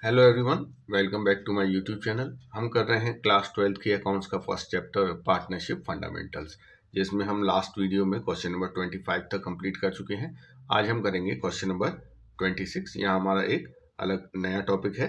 Hello everyone, welcome back to my YouTube channel. हम कर रहे हैं क्लास 12 की अकाउंट्स का फर्स्ट चैप्टर पार्टनरशिप फंडामेंटल्स, जिसमें हम लास्ट वीडियो में क्वेश्चन नंबर 25 तक कंप्लीट कर चुके हैं। आज हम करेंगे क्वेश्चन नंबर 26। यहाँ हमारा एक अलग नया टॉपिक है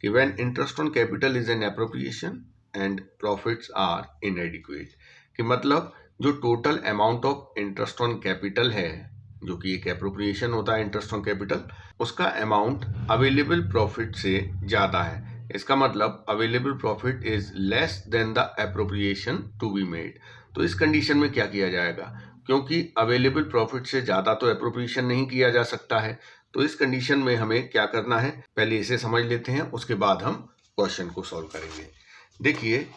कि when interest on capital is an appropriation and profits are inadequate, कि मतलब जो total amount of interest on capital है, जो कि एक एप्रोप्रिएशन होता है इंटरेस्ट ऑन कैपिटल, उसका अमाउंट अवेलेबल प्रॉफिट से ज़्यादा है। इसका मतलब available profit is less than the appropriation to be made. तो इस कंडीशन में क्या किया जाएगा, क्योंकि अवेलेबल प्रॉफिट से ज़्यादा तो एप्रोप्रिएशन नहीं किया जा सकता है। तो इस कंडीशन में हमें क्या करना है, पहले इसे समझ लेते हैं, उसके बाद हम क्वेश्चन को सॉल्व करेंगे। देखिए,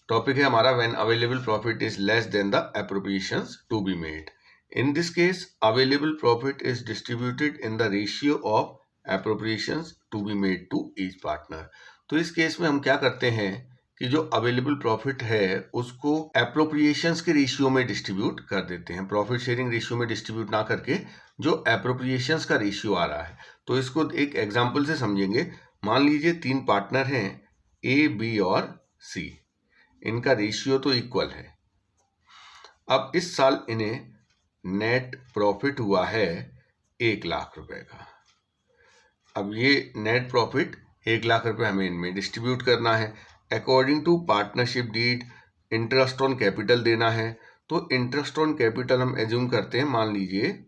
टॉपिक है हमारा when available profit is less than the appropriations to be made. In this case, available profit is distributed in the ratio of appropriations to be made to each partner. तो इस case में हम क्या करते हैं कि जो अवेलेबल प्रॉफिट है उसको एप्रोप्रिएशंस के रेशियो में डिस्ट्रीब्यूट कर देते हैं। प्रॉफिट शेयरिंग रेशियो में डिस्ट्रीब्यूट ना करके जो एप्रोप्रिएशंस का रेशियो आ रहा है, तो इसको एक एग्जांपल से समझेंगे। मान लीजिए 3 पार्टनर हैं, ए, बी और सी। इनका रेशियो तो इक्वल है। अब इस साल इन्हें नेट प्रॉफिट हुआ है 1,00,000 रुपए का। अब ये नेट प्रॉफिट 1,00,000 रुपए हमें इनमें डिस्ट्रीब्यूट करना है। According to partnership deed interest on capital देना है। तो इंटरेस्ट ऑन कैपिटल हम एज्यूम करते हैं, मान लीजिए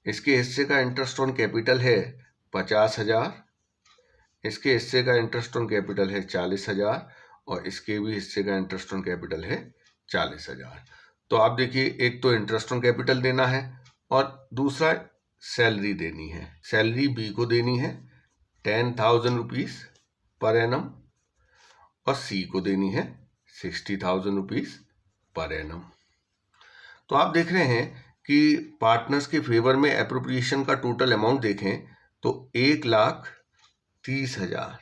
इसके हिस्से का इंटरेस्ट ऑन कैपिटल है 50,000, इसके हिस्से का इंटरेस्ट ऑन कैपिटल है 40,000 और इसके भी हिस्से का इंटरेस्ट ऑन कैपिटल है 40,000। तो आप देखिए, एक तो इंटरेस्ट ऑन कैपिटल देना है और दूसरा सैलरी देनी है। सैलरी बी को देनी है 10,000 रुपीज पर एनम और सी को देनी है 60,000 रुपीज पर एनम। तो आप देख रहे हैं कि पार्टनर्स के फेवर में एप्रोप्रिएशन का टोटल अमाउंट देखें तो 1,30,000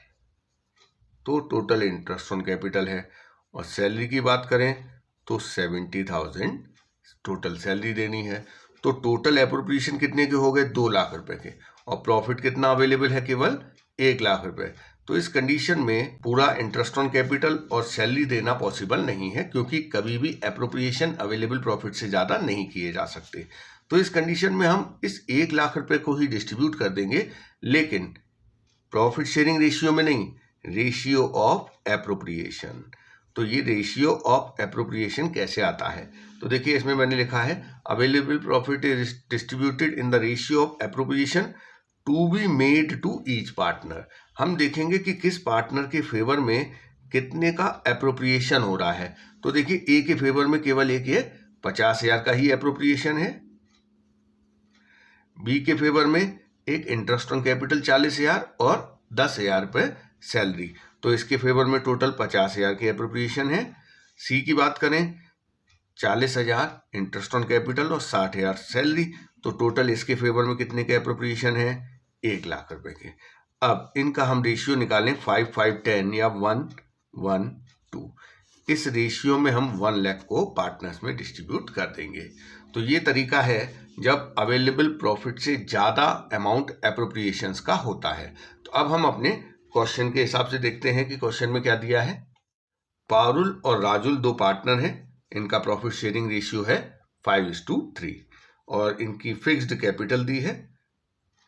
तो टोटल इंटरेस्ट ऑन कैपिटल है, और सैलरी की बात करें तो 70,000 टोटल सैलरी देनी है। तो टोटल एप्रोप्रिएशन कितने के हो गए, 2,00,000 रुपए के, और प्रॉफिट कितना अवेलेबल है, केवल 1,00,000 रुपए। तो इस कंडीशन में पूरा इंटरेस्ट ऑन कैपिटल और सैलरी देना पॉसिबल नहीं है, क्योंकि कभी भी एप्रोप्रिएशन अवेलेबल प्रॉफिट से ज़्यादा नहीं किए जा सकते। तो इस कंडीशन में हम इस 1,00,000 रुपए को ही डिस्ट्रीब्यूट कर देंगे, लेकिन प्रॉफिट शेयरिंग रेशियो में नहीं, रेशियो ऑफ एप्रोप्रिएशन। तो ये रेशियो ऑफ एप्रोप्रिएशन कैसे आता है, तो देखिए इसमें मैंने लिखा है available profit is distributed in the ratio of appropriation to be made to each partner. हम देखेंगे कि किस पार्टनर के फेवर में कितने का एप्रोप्रिएशन हो रहा है। तो देखिए, ए के फेवर में केवल एक ये 50,000 का ही एप्रोप्रिएशन है, बी के फेवर में एक इंटरेस्ट ऑन कैपिटल 40,000 और 10,000 रुपये सैलरी, तो इसके फेवर में टोटल 50,000 की एप्रोप्रिएशन है। सी की बात करें, 40,000 इंटरेस्ट ऑन कैपिटल और 60,000 सैलरी, तो टोटल इसके फेवर में कितने के एप्रोप्रिएशन है, 1,00,000 रुपए के। अब इनका हम रेशियो निकालें 5, 5, 10 या 1, 1, 2। इस रेशियो में हम 1,00,000 को पार्टनर्स में डिस्ट्रीब्यूट कर देंगे। तो ये तरीका है जब अवेलेबल प्रॉफिट से ज़्यादा अमाउंट एप्रोप्रिएशंस का होता है। तो अब हम अपने क्वेश्चन के हिसाब से देखते हैं कि क्वेश्चन में क्या दिया है। पारुल और राजुल 2 पार्टनर हैं, इनका प्रॉफिट शेयरिंग रेशियो है 5:3 और इनकी फिक्स्ड कैपिटल दी है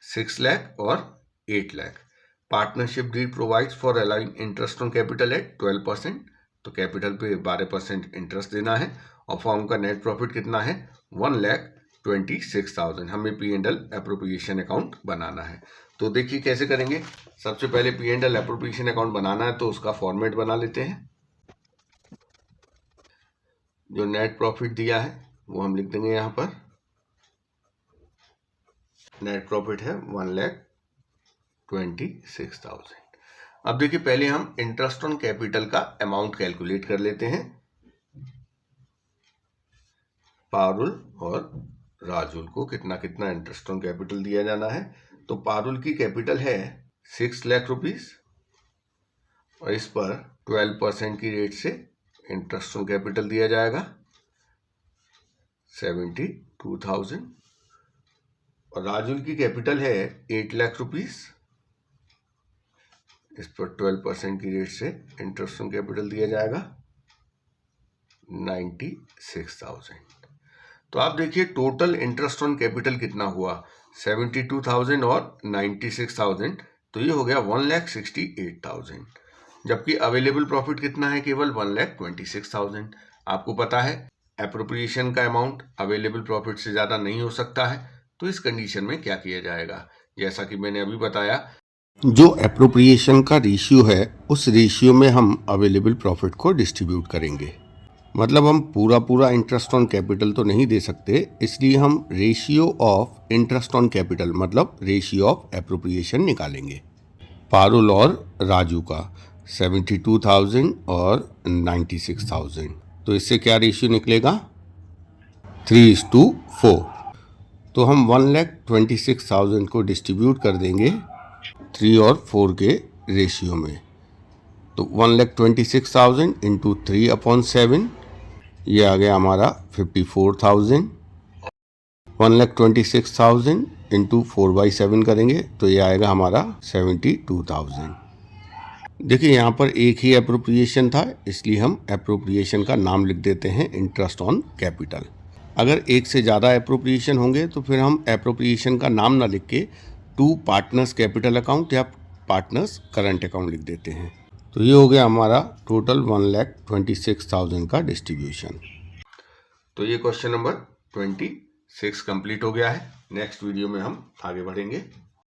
6,00,000 और 8,00,000। Partnership deed provides for allowing interest on capital at 12%, तो कैपिटल पे 12% इंटरेस्ट देना है, और फॉर्म का नेट प्रॉफिट कितना है, 1,26,000। हमें P and L appropriation account बनाना है। तो देखिए कैसे करेंगे। सबसे पहले P and L appropriation account बनाना है, तो उसका फॉर्मेट बना लेते हैं। जो नेट प्रॉफिट दिया है वो हम लिख देंगे यहाँ पर। नेट प्रॉफिट है 1,26,000। अब देखिए, पहले हम इंटरेस्ट ऑन कैपिटल का अमाउंट कैलकुलेट कर लेते हैं। पारुल और राजुल को कितना कितना इंटरेस्ट ऑन कैपिटल दिया जाना है। तो पारुल की कैपिटल है 6,00,000 रुपीज और इस पर 12% की रेट से इंटरेस्ट ऑन कैपिटल दिया जाएगा 72,000। और राजुल की कैपिटल है 8,00,000 रुपीज, इस पर 12% की रेट से इंटरेस्ट ऑन कैपिटल दिया जाएगा 96,000। तो आप देखिए टोटल इंटरेस्ट ऑन कैपिटल कितना हुआ, 72,000 और 96,000, तो ये हो गया 1,68,000। जबकि अवेलेबल प्रॉफिट कितना है, केवल 1,26,000। आपको पता है एप्रोप्रिएशन का अमाउंट अवेलेबल प्रॉफिट से ज़्यादा नहीं हो सकता है, तो इस कंडीशन में क्या किया जाएगा, जैसा कि मैंने अभी बताया, जो एप्रोप्रिएशन का रेशियो है उस रेशियो में हम अवेलेबल प्रॉफिट को डिस्ट्रीब्यूट करेंगे। मतलब हम पूरा इंटरेस्ट ऑन कैपिटल तो नहीं दे सकते, इसलिए हम ratio of interest on capital मतलब रेशियो ऑफ एप्रोप्रिएशन निकालेंगे। पारुल और राजू का 72,000 और 96,000, तो इससे क्या रेशियो निकलेगा, 3:4। तो हम 1,26,000 को डिस्ट्रीब्यूट कर देंगे 3 और 4 के रेशियो में। तो 1,26,000 इंटू 3/7, ये आ गया हमारा 54,000। 1,26,000 इंटू 4/7 करेंगे तो ये आएगा हमारा 72,000। देखिए यहाँ पर एक ही एप्रोप्रिएशन था, इसलिए हम एप्रोप्रिएशन का नाम लिख देते हैं इंटरेस्ट ऑन कैपिटल। अगर एक से ज़्यादा एप्रोप्रिएशन होंगे तो फिर हम एप्रोप्रिएशन का नाम ना लिख के टू पार्टनर्स कैपिटल अकाउंट या पार्टनर्स करंट अकाउंट लिख देते हैं। तो ये हो गया हमारा टोटल 1,26,000 का डिस्ट्रीब्यूशन। तो ये क्वेश्चन नंबर 26 कंप्लीट हो गया है। नेक्स्ट वीडियो में हम आगे बढ़ेंगे।